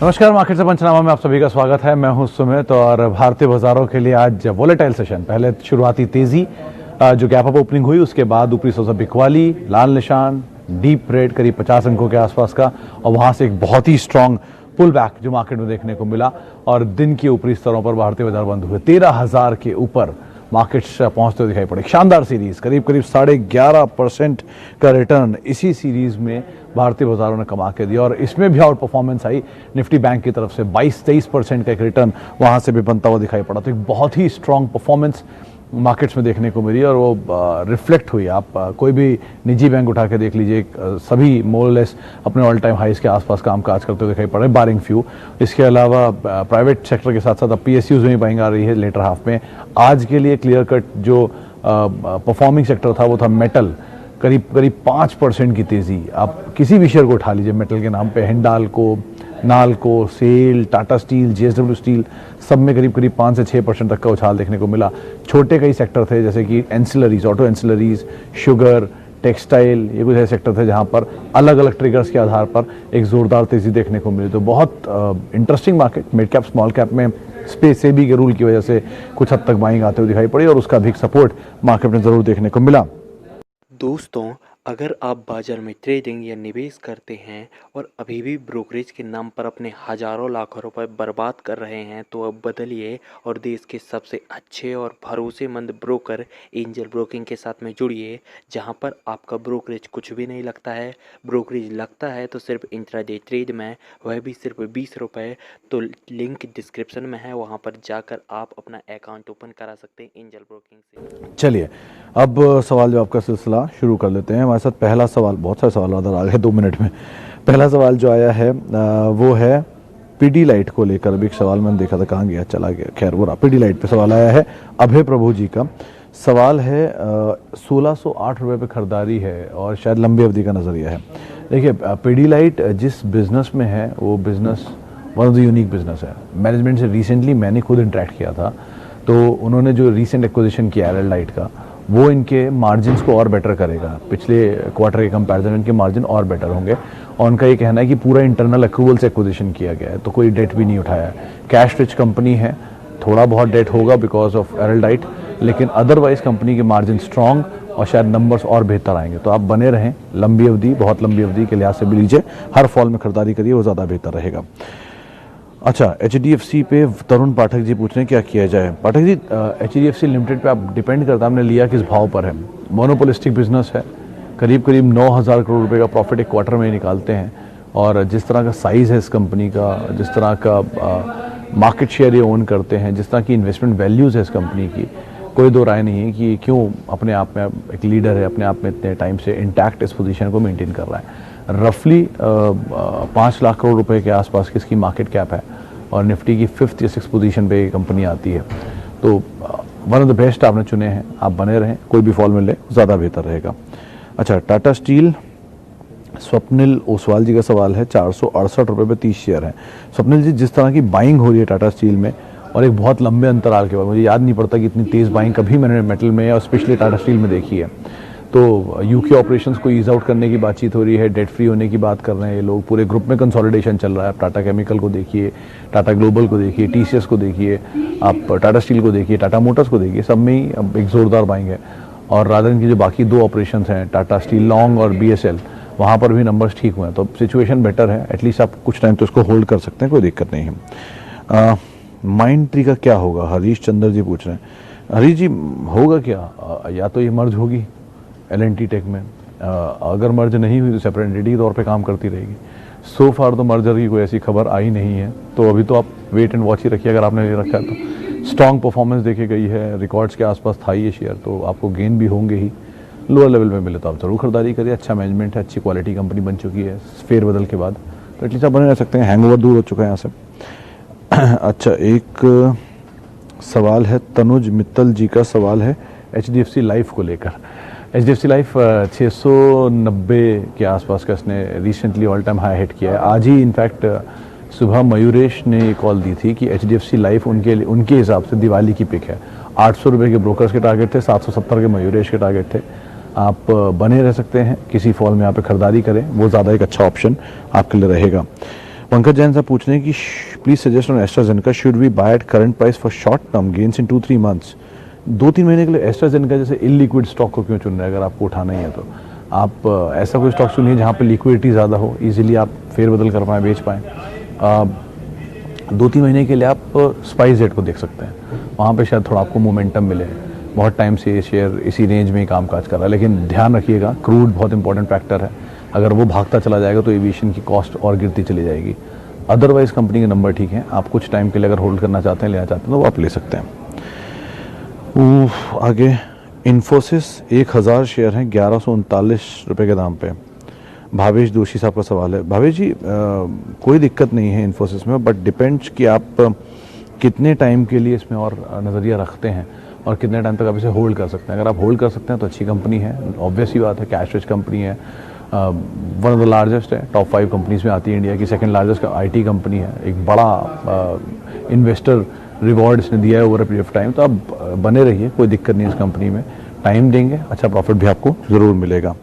नमस्कार, मार्केट से पंचनामा में आप सभी का स्वागत है। मैं हूं सुमित और भारतीय बाजारों के लिए आज वोलेटाइल सेशन। पहले शुरुआती तेजी जो गैप अप ओपनिंग हुई, उसके बाद ऊपरी सौदा बिकवाली, लाल निशान, डीप रेड करीब 50 अंकों के आसपास का, और वहां से एक बहुत ही स्ट्रांग पुल बैक जो मार्केट में देखने को मिला और दिन के ऊपरी स्तरों पर भारतीय बाजार बंद हुए 13,000 के ऊपर मार्केट्स पहुंचते हुए दिखाई पड़े। शानदार सीरीज, करीब 11.5% का रिटर्न इसी सीरीज में भारतीय बाजारों ने कमा के दिया और इसमें भी आउट परफॉर्मेंस आई निफ्टी बैंक की तरफ से 22-23% का एक रिटर्न वहां से भी बनता हुआ दिखाई पड़ा। तो एक बहुत ही स्ट्रांग परफॉर्मेंस मार्केट्स में देखने को मिली और वो रिफ्लेक्ट हुई। आप कोई भी निजी बैंक उठा के देख लीजिए, सभी मोरलेस अपने ऑल टाइम हाइस के आसपास कामकाज करते हुए दिखाई पड़े, बारिंग फ्यू। इसके अलावा प्राइवेट सेक्टर के साथ साथ अब पीएसयूज में भी बाइंग आ रही है लेटर हाफ में। आज के लिए क्लियर कट जो परफॉर्मिंग सेक्टर था वो था मेटल, करीब 5% की तेजी। आप किसी भी शेयर को उठा लीजिए मेटल के नाम पे, हिंडाल्को, नाल्को, सेल, टाटा स्टील, जेएसडब्ल्यू स्टील, सब में करीब 5 से 6% तक का उछाल देखने को मिला। छोटे कई सेक्टर थे जैसे कि ancillaries, auto ancillaries, sugar, textile, ये कुछ ऐसे सेक्टर थे जहां पर अलग अलग ट्रिगर्स के आधार पर एक जोरदार तेजी देखने को मिली। तो बहुत interesting market. Mid cap small cap में स्पेस सेबी के रूल की वजह से कुछ हद तक बाइंग आते हुए दिखाई पड़ी और उसका भी सपोर्ट मार्केट में जरूर देखने को मिला। दोस्तों, अगर आप बाजार में ट्रेडिंग या निवेश करते हैं और अभी भी ब्रोकरेज के नाम पर अपने हजारों लाखों रुपए बर्बाद कर रहे हैं तो अब बदलिए और देश के सबसे अच्छे और भरोसेमंद ब्रोकर एंजल ब्रोकिंग के साथ में जुड़िए, जहां पर आपका ब्रोकरेज कुछ भी नहीं लगता है। ब्रोकरेज लगता है तो सिर्फ इंट्राडे ट्रेड में, वह भी सिर्फ 20 रुपये। तो लिंक डिस्क्रिप्शन में है, वहां पर जाकर आप अपना अकाउंट ओपन करा सकते हैं एंजल ब्रोकिंग से। चलिए अब सवाल जवाब का सिलसिला शुरू कर लेते हैं। हमारे साथ पहला सवाल, बहुत सारे सवाल उधर आ गए 2 मिनट में। पहला सवाल जो आया है वो है पीडीलाइट को लेकर। अभी एक सवाल मैंने देखा था, कहाँ गया, चला गया, खैर वो रहा। पीडीलाइट पे सवाल आया है अभय प्रभु जी का। सवाल है 1608 रुपये पे खरीदारी है और शायद लंबी अवधि का नजरिया है। देखिए, पीडीलाइट जिस बिजनेस में है वो business one of the unique business है। मैनेजमेंट से रिसेंटली मैंने खुद इंटरेक्ट किया था, तो उन्होंने जो रिसेंट एक्विजिशन किया एरल लाइट का, वो इनके मार्जिन्स को और बेटर करेगा। पिछले क्वार्टर के कंपैरिजन इनके मार्जिन और बेटर होंगे और उनका ये कहना है कि पूरा इंटरनल अक्रूवल से एक्विजिशन किया गया है, तो कोई डेट भी नहीं उठाया है। कैश रिच कंपनी है, थोड़ा बहुत डेट होगा बिकॉज ऑफ एरल लाइट, लेकिन अदरवाइज कंपनी के मार्जिन स्ट्रांग और शायद नंबर्स और बेहतर आएंगे। तो आप बने रहें, लंबी अवधि, बहुत लंबी अवधि के लिहाज से भी लीजिए, हर फॉल में खरीदारी करिए, वो ज़्यादा बेहतर रहेगा। अच्छा, एचडीएफसी पे तरुण पाठक जी पूछ रहे हैं क्या किया जाए। पाठक जी, एचडीएफसी लिमिटेड पे आप डिपेंड करता है आपने लिया किस भाव पर है। मोनोपोलिस्टिक बिजनेस है, करीब 9,000 करोड़ रुपए का प्रॉफिट एक क्वार्टर में निकालते हैं और जिस तरह का साइज़ है इस कंपनी का, जिस तरह का मार्केट शेयर ये ओन करते हैं, जिस तरह की इन्वेस्टमेंट वैल्यूज़ है इस कंपनी की, कोई दो राय नहीं है कि क्यों अपने आप में एक लीडर है, अपने आप में इतने टाइम से इंटैक्ट इस पोजीशन को मेंटेन कर रहा है। रफली 5 लाख करोड़ रुपए के आसपास की इसकी मार्केट कैप है और निफ्टी की 5th या 6th पोजीशन पे ये कंपनी आती है। तो वन ऑफ द बेस्ट आपने चुने हैं, आप बने रहें, कोई भी फॉल मिले ज़्यादा बेहतर रहेगा। अच्छा, टाटा स्टील, स्वप्निल ओसवाल जी का सवाल है 468 रुपये पे 30 शेयर है। स्वप्निल जी, जिस तरह की बाइंग हो रही है टाटा स्टील में और एक बहुत लंबे अंतराल के बाद, मुझे याद नहीं पड़ता कि इतनी तेज़ बाइंग कभी मैंने मेटल में और स्पेशली टाटा स्टील में देखी है। तो यूके ऑपरेशंस को ईज आउट करने की बातचीत हो रही है, डेट फ्री होने की बात कर रहे हैं ये लोग, पूरे ग्रुप में कंसोलिडेशन चल रहा है। आप टाटा केमिकल को देखिए, टाटा ग्लोबल को देखिए, टीसीएस को देखिए, आप टाटा स्टील को देखिए, टाटा मोटर्स को देखिए, सब में ही अब एक जोरदार बाइंग है। और रादर इनकी जो बाकी 2 ऑपरेशंस हैं, टाटा स्टील लॉन्ग और बीएसएल, वहाँ पर भी नंबर्स ठीक हुए हैं। तो सिचुएशन बेटर है, एटलीस्ट आप कुछ टाइम तो इसको होल्ड कर सकते हैं, कोई दिक्कत नहीं है। माइंड ट्री का क्या होगा, हरीश चंद्र जी पूछ रहे हैं। हरीश जी, होगा क्या, या तो ये मर्ज होगी एल&टी टेक में, अगर मर्ज नहीं हुई तो सेपरेट एंटिटी तौर पे काम करती रहेगी। सो फार तो मर्जर की कोई ऐसी खबर आई नहीं है, तो अभी तो आप वेट एंड वॉच ही रखिए। अगर आपने ले रखा है तो स्ट्रॉन्ग परफॉर्मेंस देखी गई है, रिकॉर्ड्स के आसपास था ये शेयर, तो आपको गेन भी होंगे ही। लोअर लेवल में मिले तो आप जरूर खरीदारी करिए। अच्छा मैनेजमेंट है, अच्छी क्वालिटी कंपनी बन चुकी है फेरबदल के बाद, तो एटलीस्ट आप बने रह सकते हैं। हैंगओवर दूर हो चुका है यहाँ से। अच्छा, एक सवाल है तनुज मित्तल जी का, सवाल है एचडीएफसी लाइफ को लेकर। एचडीएफसी लाइफ 690 के आसपास का इसने recently all time high hit किया है। आज ही इनफैक्ट सुबह मयूरेश ने कॉल दी थी कि एचडीएफसी लाइफ उनके हिसाब से दिवाली की पिक है। 800 रुपये के ब्रोकर्स के टारगेट थे, 770 के मयूरेश के टारगेट थे। आप बने रह सकते हैं, किसी फॉल में यहाँ पे खरीदारी करें, वो ज़्यादा एक अच्छा ऑप्शन आपके लिए रहेगा। पंकज जैन साहब पूछ रहे हैं कि please suggest on AstraZeneca, should we buy at current price for short term gains in 2-3 months. 2-3 महीने के लिए एस्ट्राजेनेका जैसे इलिक्विड स्टॉक को क्यों चुन रहे हैं? अगर आपको उठाना ही है तो आप ऐसा कोई स्टॉक चुनिए जहाँ पे लिक्विडिटी ज़्यादा हो, इजीली आप फेरबदल कर पाएँ, बेच पाएँ। 2-3 महीने के लिए आप स्पाइस जेट को देख सकते हैं, वहाँ पे शायद थोड़ा आपको मोमेंटम मिले। बहुत टाइम से ये शेयर इसी रेंज में ही काम काज कर रहा है, लेकिन ध्यान रखिएगा क्रूड बहुत इंपॉर्टेंट फैक्टर है, अगर वो भागता चला जाएगा तो एविएशन की कॉस्ट और गिरती चली जाएगी। अदरवाइज कंपनी के नंबर ठीक हैं, आप कुछ टाइम के लिए अगर होल्ड करना चाहते हैं, लेना चाहते हैं तो वो आप ले सकते हैं। आगे इन्फोसिस 1000 शेयर हैं 1139 रुपये के दाम पे। भावेश जोशी साहब का सवाल है। भावेश जी कोई दिक्कत नहीं है इन्फोसिस में, बट डिपेंड्स कि आप कितने टाइम के लिए इसमें और नज़रिया रखते हैं और कितने टाइम तक आप इसे होल्ड कर सकते हैं। अगर आप होल्ड कर सकते हैं तो अच्छी कंपनी है, ऑब्वियस ही बात है, कैश रिच कंपनी है, वन ऑफ द लार्जेस्ट है, टॉप 5 कंपनीज में आती है, इंडिया की सेकंड लार्जेस्ट आईटी कंपनी है, एक बड़ा इन्वेस्टर रिवॉर्ड इसने दिया है over a period of time. तो आप बने रहिए, कोई दिक्कत नहीं है इस कंपनी में, टाइम देंगे अच्छा प्रॉफिट भी आपको ज़रूर मिलेगा।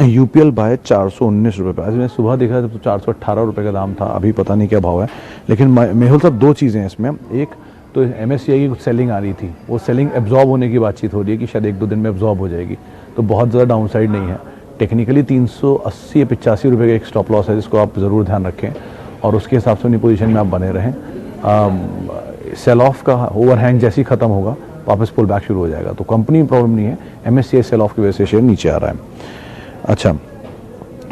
यूपीएल बाय 419 रुपये पे, आज मैंने सुबह देखा था तो 418 रुपये का दाम था, अभी पता नहीं क्या भाव है। लेकिन मेहुल साहब दो चीज़ें हैं इसमें, एक तो MSCI की कुछ सेलिंग आ रही थी, वो सेलिंग एब्जॉर्ब होने की बातचीत हो रही है कि शायद 1-2 दिन में एब्जॉर्ब हो जाएगी, तो बहुत ज़्यादा डाउन साइड नहीं है। टेक्निकली 380 या 85 रुपये का एक स्टॉप लॉस है जिसको आप ज़रूर ध्यान रखें और उसके हिसाब से अपनी पोजीशन में आप बने रहें। सेल ऑफ का ओवरहैंग जैसे ही खत्म होगा वापस पुल बैक शुरू हो जाएगा, तो कंपनी प्रॉब्लम नहीं है, MSCI सेल ऑफ की वजह से शेयर नीचे आ रहा है। अच्छा,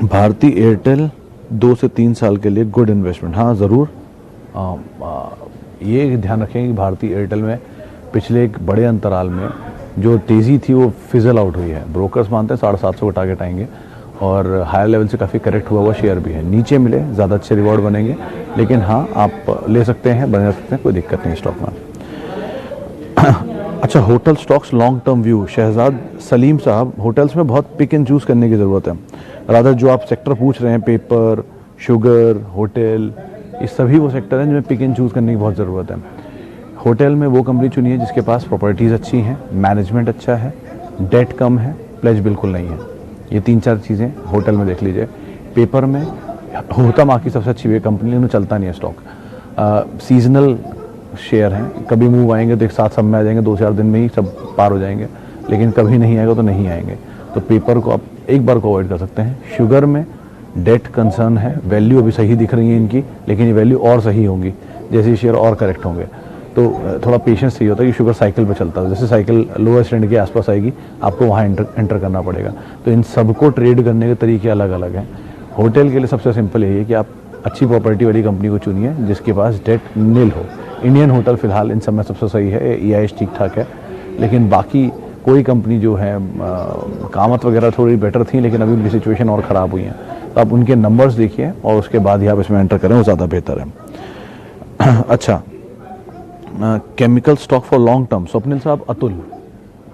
भारती एयरटेल 2 से 3 साल के लिए गुड इन्वेस्टमेंट, हाँ ज़रूर। ये ध्यान रखें कि भारती एयरटेल में पिछले एक बड़े अंतराल में जो तेज़ी थी वो फिजल आउट हुई है। ब्रोकर्स मानते हैं 750 को टारगेट आएंगे और हायर लेवल से काफ़ी करेक्ट हुआ शेयर भी है, नीचे मिले ज़्यादा अच्छे रिवॉर्ड बनेंगे, लेकिन हाँ आप ले सकते हैं, बना सकते हैं, कोई दिक्कत नहीं स्टॉक में। अच्छा, hotel stocks long term view, Shahzad Salim साहब, होटल्स में बहुत पिक एंड चूज़ करने की ज़रूरत है। रादर जो आप सेक्टर पूछ रहे हैं, पेपर, शुगर, होटल, ये सभी वो सेक्टर हैं जिनमें पिक एंड चूज़ करने की बहुत ज़रूरत है। होटल में वो कंपनी चुनिए जिसके पास प्रॉपर्टीज़ अच्छी हैं, मैनेजमेंट अच्छा है, डेट कम है, प्लेज बिल्कुल नहीं है। ये 3-4 चीज़ें होटल में देख लीजिए। पेपर में होता माँ की सबसे अच्छी कंपनी, उन्हें चलता नहीं है स्टॉक। सीजनल शेयर हैं, कभी मूव आएंगे तो एक साथ सब में आ जाएंगे, 2-4 दिन में ही सब पार हो जाएंगे, लेकिन कभी नहीं आएगा तो नहीं आएंगे। तो पेपर को आप एक बार को अवॉइड कर सकते हैं। शुगर में डेट कंसर्न है, वैल्यू अभी सही दिख रही है इनकी, लेकिन ये वैल्यू और सही होंगी जैसे शेयर और करेक्ट होंगे, तो थोड़ा पेशेंस चाहिए होता है कि शुगर साइकिल पे चलता है, जैसे साइकिल लोअर स्टैंड के आसपास आएगी आपको वहाँ एंटर करना पड़ेगा। तो इन सबको ट्रेड करने के तरीके अलग अलग हैं। होटल के लिए सबसे सिंपल यही है कि आप अच्छी प्रॉपर्टी वाली कंपनी को चुनिए जिसके पास डेट नील हो। इंडियन होटल फिलहाल इन सब में सबसे सही है, EIH ठीक ठाक है, लेकिन बाकी कोई कंपनी जो है कामत वगैरह थोड़ी बेटर थी, लेकिन अभी उनकी सिचुएशन और ख़राब हुई है, तो आप उनके नंबर्स देखिए और उसके बाद ही आप इसमें एंटर करें, वो ज़्यादा बेहतर है। अच्छा, chemical stock for long term, Swapnil साहब, अतुल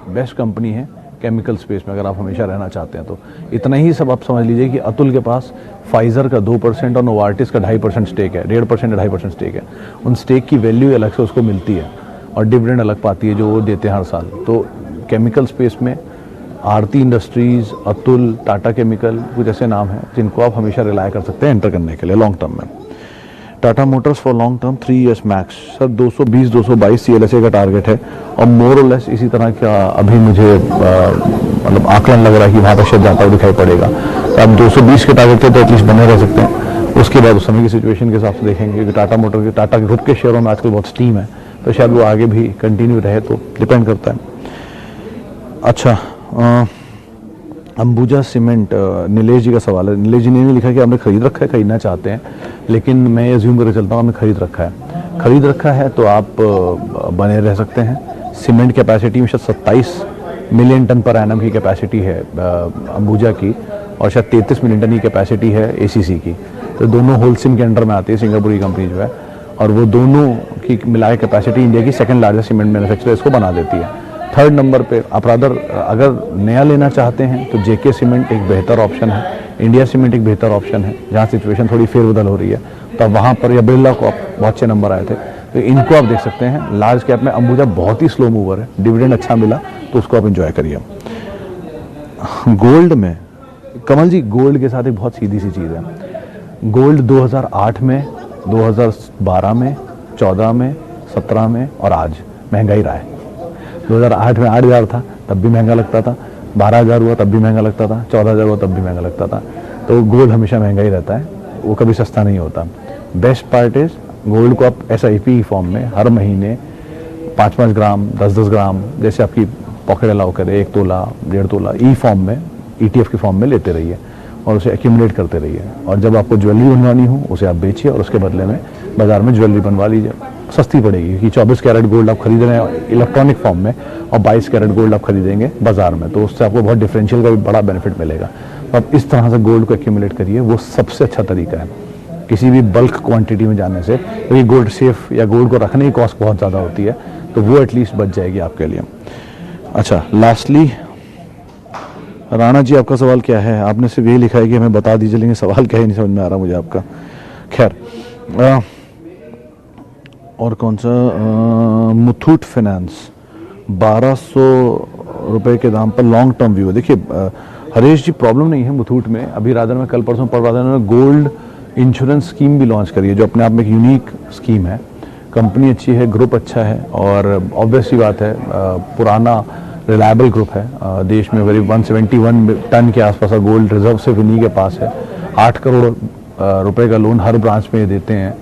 बेस्ट कंपनी है केमिकल स्पेस में, अगर आप हमेशा रहना चाहते हैं तो। इतना ही सब आप समझ लीजिए कि अतुल के पास फाइजर का 2% और नोवार्टिस का 2.5% स्टेक है, 1.5% या 2.5% स्टेक है। उन स्टेक की वैल्यू अलग से उसको मिलती है और डिविडेंड अलग पाती है जो वो देते हैं हर साल। तो केमिकल स्पेस में आरती इंडस्ट्रीज़, अतुल, टाटा केमिकल, कुछ ऐसे नाम हैं जिनको आप हमेशा रिलाय कर सकते हैं एंटर करने के लिए लॉन्ग टर्म में। Tata Motors for long term 3 years max, sir 220-222 CLSA का टारगेट है और मोर और लेस इसी तरह का अभी मुझे मतलब आकलन लग रहा है कि वहाँ पर शायद जाता हुआ दिखाई पड़ेगा। तो आप 220 के टारगेट पे तो एटलीस्ट बने रह सकते हैं। उसके बाद उस समय की सिचुएशन के हिसाब से देखेंगे कि टाटा मोटर के, टाटा के खुद के शेयरों में आजकल बहुत स्टीम है, तो शायद वो आगे भी कंटिन्यू रहे, तो डिपेंड करता है। अच्छा, अंबुजा सीमेंट, नीलेश जी का सवाल है। नीलेश जी ने लिखा कि हमने खरीद रखा है, खरीदना चाहते हैं, लेकिन मैं एज्यूम करके चलता हूँ हमने खरीद रखा है तो आप बने रह सकते हैं। सीमेंट कैपेसिटी में शायद 27 मिलियन टन पर एनम की कैपेसिटी है अंबुजा की, और शायद 33 मिलियन टन की कैपेसिटी है ACC की। तो दोनों होलसिम के अंडर में आती है, सिंगापुरी कंपनी जो है, और वो दोनों की मिलाकर कैपेसिटी इंडिया की सेकंड लार्जेस्ट सीमेंट मैन्युफैक्चरर इसको बना देती है। थर्ड नंबर पे आप अगर नया लेना चाहते हैं तो JK सीमेंट एक बेहतर ऑप्शन है, इंडिया सीमेंट एक बेहतर ऑप्शन है, जहाँ सिचुएशन थोड़ी फेरबदल हो रही है, तो आप वहाँ पर, या बिरला को आप बहुत अच्छे नंबर आए थे, तो इनको आप देख सकते हैं। लार्ज कैप में अंबुजा बहुत ही स्लो मूवर है, डिविडेंड अच्छा मिला तो उसको आप इंजॉय करिए। गोल्ड में कमल जी, गोल्ड के साथ एक बहुत सीधी सी चीज़ है, गोल्ड 2008 में, 2012 में, 14 में, 17 में और आज महंगाई रहा है। 2008 में 8,000 था तब भी महंगा लगता था, 12,000 हुआ तब भी महंगा लगता था, 14,000 हुआ तब भी महंगा लगता था। तो गोल्ड हमेशा महंगा ही रहता है, वो कभी सस्ता नहीं होता। बेस्ट पार्ट इज गोल्ड को आप SIP फॉर्म में हर महीने 5-5 ग्राम, 10-10 ग्राम, जैसे आपकी पॉकेट अलाउ करे, 1 तोला, 1.5 तोला फॉर्म में, ETF के फॉर्म में लेते रहिए और उसे एक्यूमुलेट करते रहिए। और जब आपको ज्वेलरी बनवानी हो उसे आप बेचिए और उसके बदले में बाजार में ज्वेलरी बनवा लीजिए, सस्ती पड़ेगी। क्योंकि 24 कैरेट गोल्ड आप खरीद रहे हैं इलेक्ट्रॉनिक फॉर्म में और 22 कैरेट गोल्ड आप खरीदेंगे बाजार में, तो उससे आपको बहुत डिफरेंशियल का भी बड़ा बेनिफिट मिलेगा। तो आप इस तरह से गोल्ड को एक्यूमुलेट करिए, वो सबसे अच्छा तरीका है किसी भी बल्क क्वांटिटी में जाने से। क्योंकि गोल्ड सेफ या गोल्ड को रखने की कॉस्ट बहुत ज़्यादा होती है, तो वो एटलीस्ट बच जाएगी आपके लिए। अच्छा, लास्टली राणा जी, आपका सवाल क्या है? आपने सिर्फ ये लिखा है कि हमें बता दीजिए, लेकिन सवाल क्या है नहीं समझ में आ रहा मुझे आपका। खैर, और कौन सा, मुथूट फाइनेंस 1200 रुपए के दाम पर लॉन्ग टर्म व्यू। देखिए हरीश जी, प्रॉब्लम नहीं है मुथूट में। अभी रादर में कल परसों पढ़ रहा था, उन्होंने गोल्ड इंश्योरेंस स्कीम भी लॉन्च करी है, जो अपने आप में एक यूनिक स्कीम है। कंपनी अच्छी है, ग्रुप अच्छा है और ऑब्वियसली बात है पुराना रिलायबल ग्रुप है। देश में करीब 171 टन के आसपास का गोल्ड रिजर्व सिर्फ इन्हीं के पास है। 8 करोड़ रुपए का लोन हर ब्रांच में देते हैं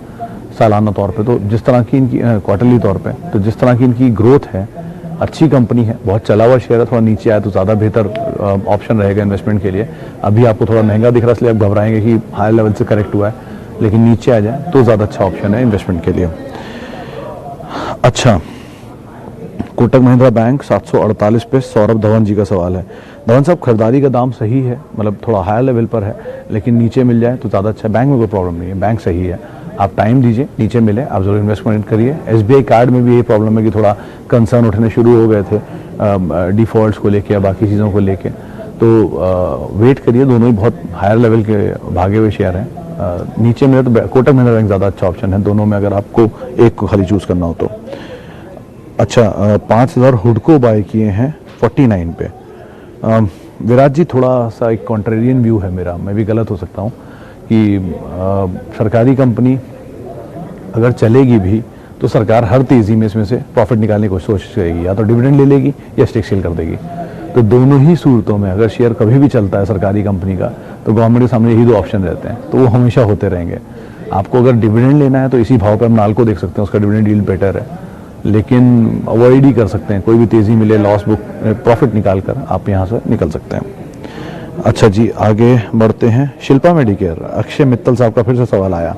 सालाना तौर पे। तो जिस तरह की इनकी क्वार्टरली तौर पे, तो जिस तरह की इनकी ग्रोथ है, अच्छी कंपनी है। बहुत चला हुआ शेयर है, थोड़ा नीचे आया तो ज़्यादा बेहतर ऑप्शन रहेगा इन्वेस्टमेंट के लिए। अभी आपको थोड़ा महंगा दिख रहा है, इसलिए आप घबराएंगे कि हाई लेवल से करेक्ट हुआ है, लेकिन नीचे आ जाए तो ज़्यादा अच्छा ऑप्शन है इन्वेस्टमेंट के लिए। अच्छा, कोटक महिंद्रा बैंक 748 पे सौरभ धवन जी का सवाल है। धवन साहब, खरीदारी का दाम सही है, मतलब थोड़ा हायर लेवल पर है, लेकिन नीचे मिल जाए तो ज़्यादा अच्छा है। बैंक में कोई प्रॉब्लम नहीं है, बैंक सही है, आप टाइम दीजिए, नीचे मिले आप जरूर इन्वेस्टमेंट करिए। SBI कार्ड में भी यही प्रॉब्लम है कि थोड़ा कंसर्न उठने शुरू हो गए थे डिफॉल्ट्स को लेके या बाकी चीज़ों को लेके, तो वेट करिए। दोनों ही बहुत हायर लेवल के भागे हुए शेयर हैं। नीचे मिले तो कोटक महिंद्रा बैंक ज़्यादा अच्छा ऑप्शन है दोनों में, अगर आपको एक को खाली चूज़ करना हो तो। अच्छा, 5,000 हुडको बाय किए हैं 49 पे। विराट जी, थोड़ा सा एक कॉन्ट्रेरियन व्यू है मेरा, मैं भी गलत हो सकता हूँ कि सरकारी कंपनी अगर चलेगी भी तो सरकार हर तेज़ी में इसमें से प्रॉफिट निकालने की कोशिश करेगी, या तो डिविडेंड ले लेगी या स्टेक सेल कर देगी। तो दोनों ही सूरतों में अगर शेयर कभी भी चलता है सरकारी कंपनी का, तो गवर्नमेंट के सामने यही 2 ऑप्शन रहते हैं, तो वो हमेशा होते रहेंगे। आपको अगर डिविडेंड लेना है तो इसी भाव पर हम नाल्को देख सकते हैं, उसका डिविडेंड यील्ड बेटर है, लेकिन अवॉइड ही कर सकते हैं। कोई भी तेज़ी मिले, लॉस बुक प्रॉफिट निकाल कर आप यहाँ से निकल सकते हैं। अच्छा जी, आगे बढ़ते हैं। शिल्पा मेडिकेयर, अक्षय मित्तल साहब का फिर से सवाल आया।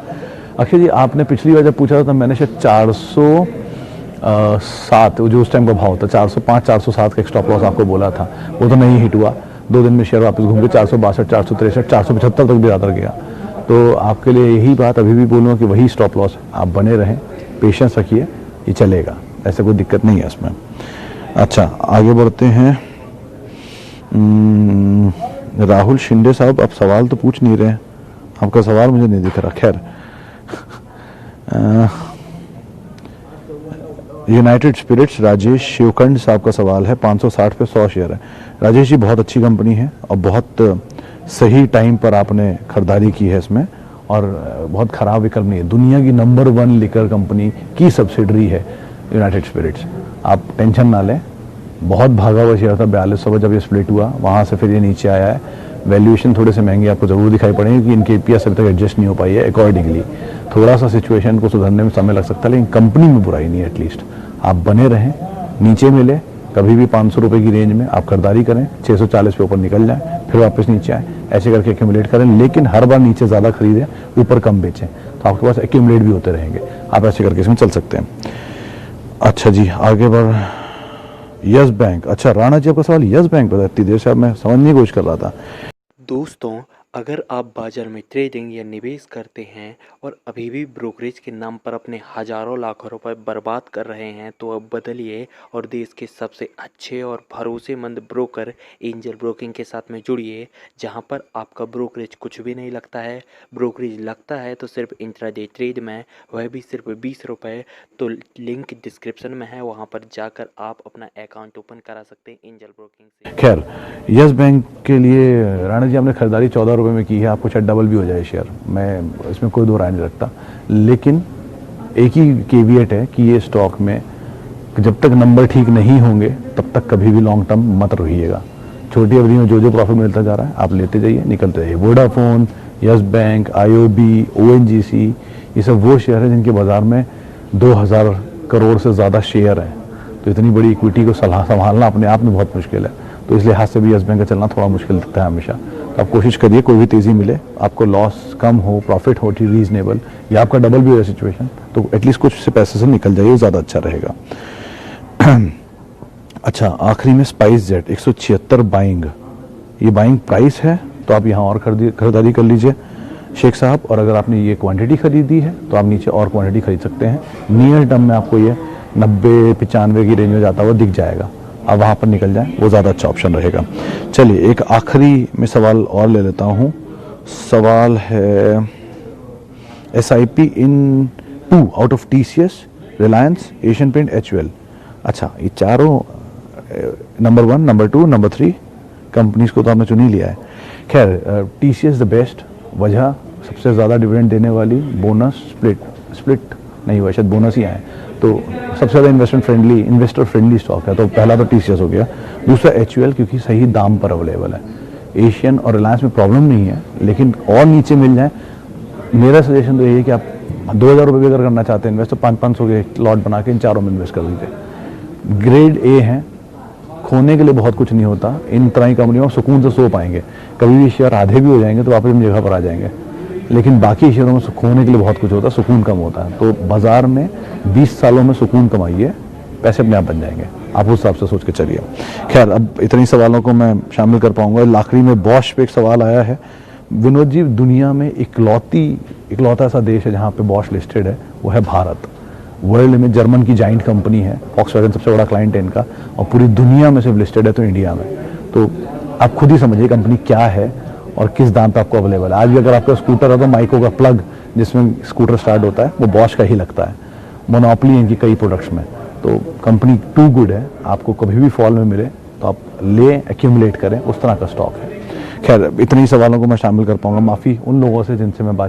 अक्षय जी, आपने पिछली बार जब पूछा था तब मैंने शायद 407 जो उस टाइम का भाव था, 405 407 का स्टॉप लॉस आपको बोला था, वो तो नहीं हिट हुआ। 2 दिन में शेयर वापस घूम के 462 463 475 तक भी ज़्यादा गया। तो आपके लिए यही बात अभी भी बोलूँगा कि वही स्टॉप लॉस है, आप बने रहें, पेशेंस रखिए, ये चलेगा, ऐसे कोई दिक्कत नहीं है इसमें। अच्छा, आगे बढ़ते हैं। राहुल शिंदे साहब, आप सवाल तो पूछ नहीं रहे हैं, आपका सवाल मुझे नहीं दिख रहा। खैर, यूनाइटेड स्पिरिट्स, राजेश शिवखंड साहब का सवाल है। 560 पे 100 शेयर है। राजेश जी, बहुत अच्छी कंपनी है और बहुत सही टाइम पर आपने खरीदारी की है इसमें, और बहुत ख़राब विकल्प नहीं है। दुनिया की नंबर 1 लिकर कंपनी की सब्सिडरी है यूनाइटेड स्पिरिट्स, आप टेंशन ना लें। बहुत भागा हुआ शेयर था 4200 पर जब ये स्प्लिट हुआ, वहाँ से फिर ये नीचे आया है। वैल्यूएशन थोड़े से महंगे आपको ज़रूर दिखाई पड़ेंगे, क्योंकि इनके EPS अभी तक एडजस्ट नहीं हो पाई है अकॉर्डिंगली। थोड़ा सा सिचुएशन को सुधरने में समय लग सकता है, लेकिन कंपनी में बुराई नहीं है। एटलीस्ट आप बने रहें, नीचे मिले कभी भी 500 रुपये की रेंज में आप खरीदारी करें, 640 पे ऊपर निकल जाए, फिर वापस नीचे आए, ऐसे करके एक्यूमुलेट करें। लेकिन हर बार नीचे ज़्यादा खरीदें, ऊपर कम बेचें, तो आपके पास एक्यूमुलेट भी होते रहेंगे। आप ऐसे करके इसमें चल सकते हैं। अच्छा जी, आगे बढ़। यस बैंक, अच्छा राणा जी, आपका सवाल यस बैंक पर, इतनी देर से अब मैं समझने की कोशिश कर रहा था। दोस्तों, अगर आप बाजार में ट्रेडिंग या निवेश करते हैं और अभी भी ब्रोकरेज के नाम पर अपने हजारों लाखों रुपए बर्बाद कर रहे हैं, तो अब बदलिए और देश के सबसे अच्छे और भरोसेमंद ब्रोकर एंजल ब्रोकिंग के साथ में जुड़िए, जहां पर आपका ब्रोकरेज कुछ भी नहीं लगता है। ब्रोकरेज लगता है तो सिर्फ इंट्राडे ट्रेड में, वह भी सिर्फ 20 रुपये। तो लिंक डिस्क्रिप्शन में है, वहां पर जाकर आप अपना अकाउंट ओपन करा सकते हैं एंजल ब्रोकिंग से। खैर, यस बैंक के लिए राणा जी, आपने खरीदारी 14 रुपये रुपये में की है, आपको शायद डबल भी हो जाए शेयर, मैं इसमें कोई दो राय नहीं रखता। लेकिन एक ही केविएट है कि ये स्टॉक में जब तक नंबर ठीक नहीं होंगे तब तक कभी भी लॉन्ग टर्म मत रहिएगा। छोटी अवधि में जो जो प्रॉफिट मिलता जा रहा है आप लेते जाइए, निकलते जाइए। Vodafone, yes bank, IOB, ONGC, ये सब वो शेयर है जिनके बाजार में 2000 करोड़ से ज़्यादा शेयर हैं। तो इतनी बड़ी इक्विटी को संभालना अपने आप में बहुत मुश्किल है। तो इस लिहाज से भी यस बैंक का चलना थोड़ा मुश्किल लगता है हमेशा। तो आप कोशिश करिए कोई भी तेज़ी मिले, आपको लॉस कम हो, प्रॉफिट हो रीजनेबल, या आपका डबल भी हो सिचुएशन, तो एटलीस्ट कुछ से पैसे से निकल जाइए, ज़्यादा अच्छा रहेगा। अच्छा, आखिरी में स्पाइस जेट 176 बाइंग, ये बाइंग प्राइस है, तो आप यहाँ और खरीदारी कर लीजिए शेख साहब। और अगर आपने ये क्वांटिटी खरीदी है तो आप नीचे और क्वांटिटी खरीद सकते हैं। नियर टर्म में आपको ये 90-95 की रेंज में जाता हुआ दिख जाएगा, आप वहाँ पर निकल जाएं, वो ज़्यादा अच्छा ऑप्शन रहेगा। चलिए एक आखिरी में सवाल और ले लेता हूँ। सवाल है SIP in 2 out of TCS, Reliance, Asian Paint, HUL। अच्छा, ये चारों नंबर 1, नंबर 2, नंबर 3 कंपनीज को तो आपने चुन ही लिया है। खैर, TCS द बेस्ट, वजह सबसे ज़्यादा डिविडेंड देने वाली, बोनस स्प्लिट नहीं हुआ, शायद बोनस ही आए, तो सबसे ज़्यादा इन्वेस्टर फ्रेंडली स्टॉक है। तो पहला तो TCS हो गया। दूसरा HUL, क्योंकि सही दाम पर अवेलेबल है। एशियन और रिलायंस में प्रॉब्लम नहीं है, लेकिन और नीचे मिल जाए। मेरा सजेशन तो यही है कि आप 2000 रुपये भी अगर करना चाहते हैं इन्वेस्ट, तो 500 के लॉट बना के इन चारों में इन्वेस्ट कर दीजिए। ग्रेड A है, खोने के लिए बहुत कुछ नहीं होता। इन तरह की कंपनियों में सुकून से सो पाएंगे। कभी भी शेयर आधे भी हो जाएंगे तो वापस अपनी जगह पर आ जाएंगे, लेकिन बाकी शेयरों में खोने के लिए बहुत कुछ होता है, सुकून कम होता है। तो बाजार में 20 सालों में सुकून कमाइए, पैसे अपने आप बन जाएंगे। आप उस हिसाब से सोच के चलिए। खैर, अब इतनी सवालों को मैं शामिल कर पाऊंगा। आखिरी में बॉश पे एक सवाल आया है। विनोद जी, दुनिया में इकलौता ऐसा देश है जहाँ पे बॉश लिस्टेड है, वो है भारत। वर्ल्ड में जर्मन की जाइंट कंपनी है, फॉक्सवैगन सबसे बड़ा क्लाइंट है इनका, और पूरी दुनिया में सिर्फ लिस्टेड है तो इंडिया में। तो आप खुद ही समझिए कंपनी क्या है और किस दाम पे आपको अवेलेबल है। आज भी अगर आपका स्कूटर है तो माइको का प्लग जिसमें स्कूटर स्टार्ट होता है वो बॉश का ही लगता है। मोनोपोली है इनकी कई प्रोडक्ट्स में। तो कंपनी टू गुड है, आपको कभी भी फॉल में मिले तो आप ले एक्यूमुलेट करें, उस तरह का स्टॉक है। खैर, इतने ही सवालों को मैं शामिल कर पाऊंगा। माफ़ी उन लोगों से जिनसे मैं बात